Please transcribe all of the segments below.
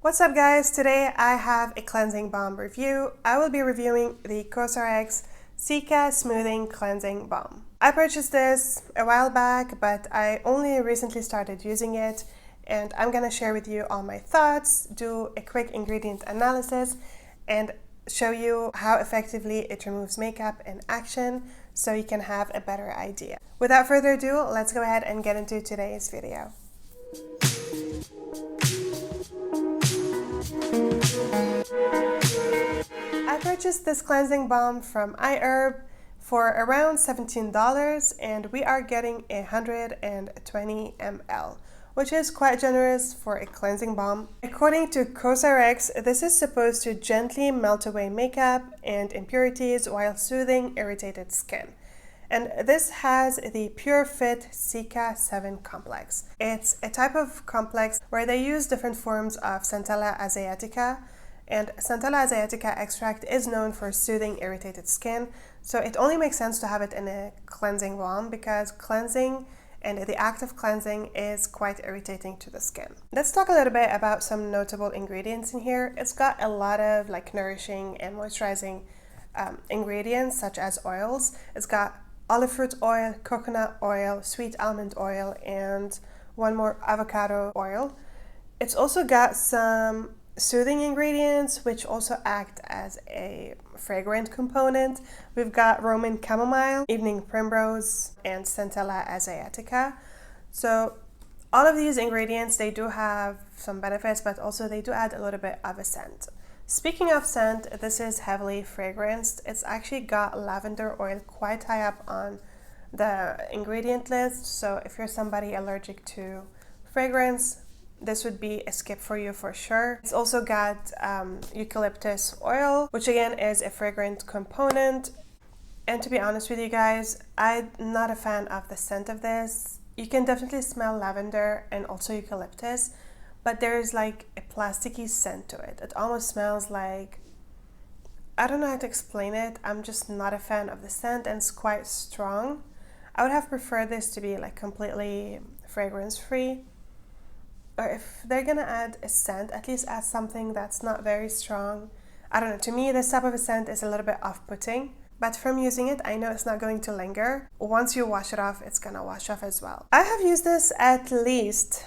What's up guys? Today I have a cleansing balm review. I will be reviewing the Cosrx Cica Smoothing Cleansing Balm. I purchased this a while back, but I only recently started using it, and I'm gonna share with you all my thoughts, do a quick ingredient analysis, and show you how effectively it removes makeup in action so you can have a better idea. Without further ado, let's go ahead and get into today's video. I purchased this cleansing balm from iHerb for around $17, and we are getting 120 ml, which is quite generous for a cleansing balm. According to Cosrx, this is supposed to gently melt away makeup and impurities while soothing irritated skin. And this has the Pure Fit Cica 7 complex. It's a type of complex where they use different forms of Centella asiatica, and Centella asiatica extract is known for soothing irritated skin, so it only makes sense to have it in a cleansing balm because cleansing and the act of cleansing is quite irritating to the skin. Let's talk a little bit about some notable ingredients in here. It's got a lot of nourishing and moisturizing ingredients such as oils. It's got olive fruit oil, coconut oil, sweet almond oil, and one more avocado oil. It's also got some soothing ingredients which also act as a fragrant component. We've got Roman chamomile, evening primrose, and Centella asiatica. So all of these ingredients, they do have some benefits, but also they do add a little bit of a scent. Speaking of scent, this is heavily fragranced. It's actually got lavender oil quite high up on the ingredient list, so if you're somebody allergic to fragrance, this would be a skip for you for sure. It's also got eucalyptus oil, which again is a fragrant component. And to be honest with you guys, I'm not a fan of the scent of this. You can definitely smell lavender and also eucalyptus, but there's like a plasticky scent to it. It almost smells like, I don't know how to explain it. I'm just not a fan of the scent, and it's quite strong. I would have preferred this to be completely fragrance free. Or if they're gonna add a scent, at least add something that's not very strong. I don't know, to me this type of a scent is a little bit off-putting, but from using it I know it's not going to linger. Once you wash it off, it's gonna wash off as well. I have used this at least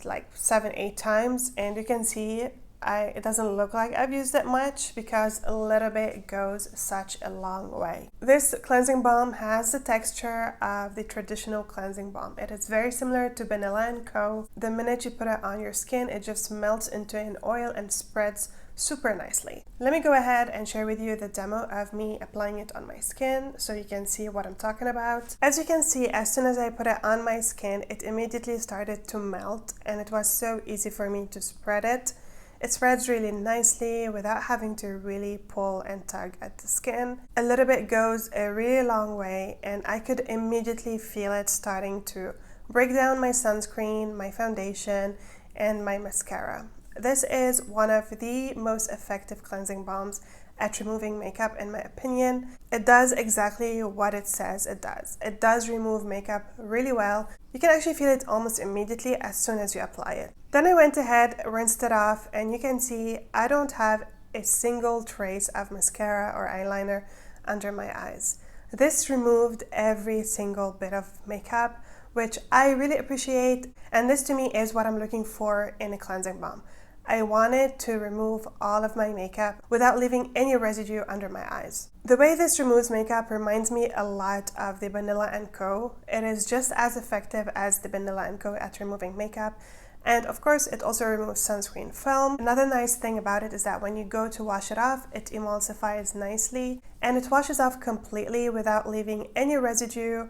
like 7-8 times, and you can see it doesn't look like I've used it much because a little bit goes such a long way. This cleansing balm has the texture of the traditional cleansing balm. It is very similar to Vanilla & Co. The minute you put it on your skin, it just melts into an oil and spreads super nicely. Let me go ahead and share with you the demo of me applying it on my skin so you can see what I'm talking about. As you can see, as soon as I put it on my skin, it immediately started to melt, and it was so easy for me to spread it. It spreads really nicely without having to really pull and tug at the skin. A little bit goes a really long way, and I could immediately feel it starting to break down my sunscreen, my foundation, and my mascara. This is one of the most effective cleansing balms at removing makeup in my opinion. It does exactly what it says it does. It does remove makeup really well. You can actually feel it almost immediately as soon as you apply it. Then I went ahead, rinsed it off, and you can see I don't have a single trace of mascara or eyeliner under my eyes. This removed every single bit of makeup, which I really appreciate, and this to me is what I'm looking for in a cleansing balm. I wanted to remove all of my makeup without leaving any residue under my eyes. The way this removes makeup reminds me a lot of the Vanilla & Co. It is just as effective as the Vanilla & Co. at removing makeup. And of course, it also removes sunscreen film. Another nice thing about it is that when you go to wash it off, it emulsifies nicely, and it washes off completely without leaving any residue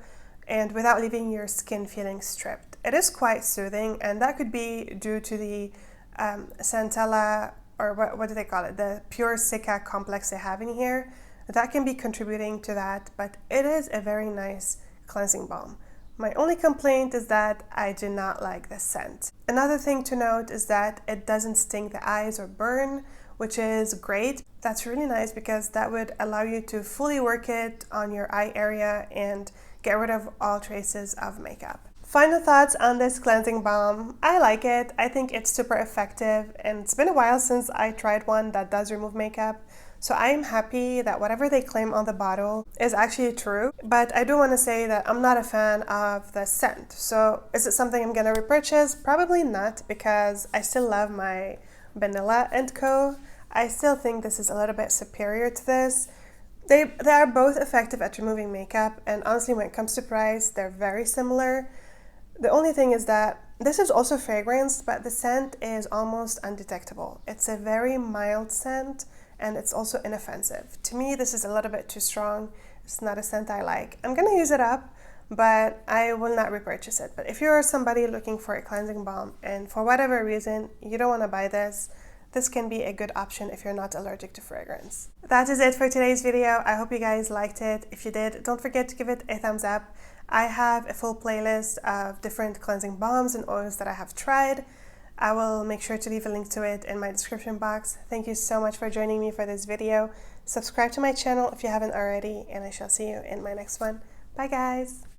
and without leaving your skin feeling stripped. It is quite soothing, and that could be due to the Centella, or what do they call it, the Pure Cica complex they have in here. That can be contributing to that, but it is a very nice cleansing balm. My only complaint is that I do not like the scent. Another thing to note is that it doesn't sting the eyes or burn, which is great. That's really nice because that would allow you to fully work it on your eye area and get rid of all traces of makeup. Final thoughts on this cleansing balm. I like it. I think it's super effective, and it's been a while since I tried one that does remove makeup. So I'm happy that whatever they claim on the bottle is actually true. But I do want to say that I'm not a fan of the scent. So is it something I'm going to repurchase? Probably not, because I still love my Vanilla & Co. I still think this is a little bit superior to this. They are both effective at removing makeup, and honestly, when it comes to price, they're very similar. The only thing is that this is also fragranced, but the scent is almost undetectable. It's a very mild scent, and it's also inoffensive. To me, this is a little bit too strong. It's not a scent I like. I'm gonna use it up, but I will not repurchase it. But if you're somebody looking for a cleansing balm and for whatever reason you don't want to buy this, this can be a good option if you're not allergic to fragrance. That is it for today's video. I hope you guys liked it. If you did, don't forget to give it a thumbs up. I have a full playlist of different cleansing balms and oils that I have tried. I will make sure to leave a link to it in my description box. Thank you so much for joining me for this video. Subscribe to my channel if you haven't already, and I shall see you in my next one. Bye guys!